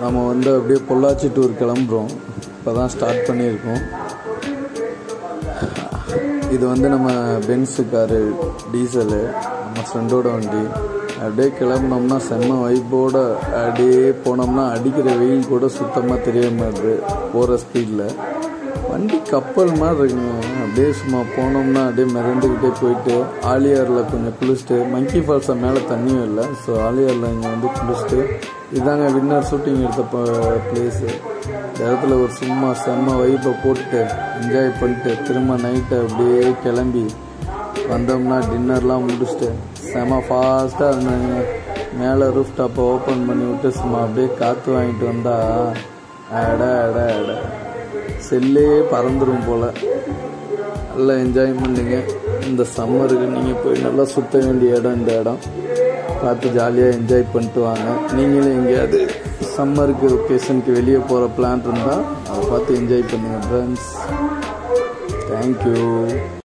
நம்ம வந்து அப்படியே பொள்ளாச்சி டூர் கிளம்புறோம். இப்போ தான் ஸ்டார்ட் பண்ணியிருக்கோம். இது வந்து நம்ம பென்ஸு காரு டீசலு, நம்ம ஃப்ரெண்டோட வண்டி. அப்படியே கிளம்புனோம்னா செம்ம வைப்போடு அப்படியே போனோம்னா அடிக்கிற வெயில் கூட சுத்தமாக தெரிய மாட்டுது போகிற ஸ்பீடில். வண்டி கப்பல் மாதிரி இருக்குங்க. அப்படியே சும்மா போனோம்னா அப்படியே மிதந்துக்கிட்டே போயிட்டு ஆலியாரில் கொஞ்சம் குளிச்சுட்டு, மங்கி ஃபால்ஸை மேலே தண்ணியும் இல்லை, ஸோ ஆலியாரில் இங்கே வந்து குளிச்சுட்டு, இதாங்க வின்னர் ஷூட்டிங் எடுத்த பிளேஸு. இந்த இடத்துல ஒரு சும்மா செம்ம வைப்பை போட்டு என்ஜாய் பண்ணிட்டு திரும்ப நைட்டை அப்படியே கிளம்பி வந்தோம்னா டின்னர்லாம் முடிச்சுட்டு செம்ம ஃபாஸ்ட்டாக இருந்தாங்க. மேலே ரூஃப் டாப்பை ஓப்பன் பண்ணி விட்டு சும்மா அப்படியே காற்று வாங்கிட்டு வந்தால் அட செல்லே பறந்துடும் போல். நல்லா என்ஜாய் பண்ணுங்க. இந்த சம்மருக்கு நீங்கள் போய் நல்லா சுற்ற வேண்டிய இடம் இந்த இடம். பார்த்து ஜாலியாக என்ஜாய் பண்ணிட்டு வாங்க. நீங்களும் எங்கேயாவது சம்மருக்கு ஒகேஷனுக்கு வெளியே போகிற பிளான் இருந்தால் அதை பார்த்து என்ஜாய் பண்ணுங்கள் ஃப்ரெண்ட்ஸ். தேங்க்யூ.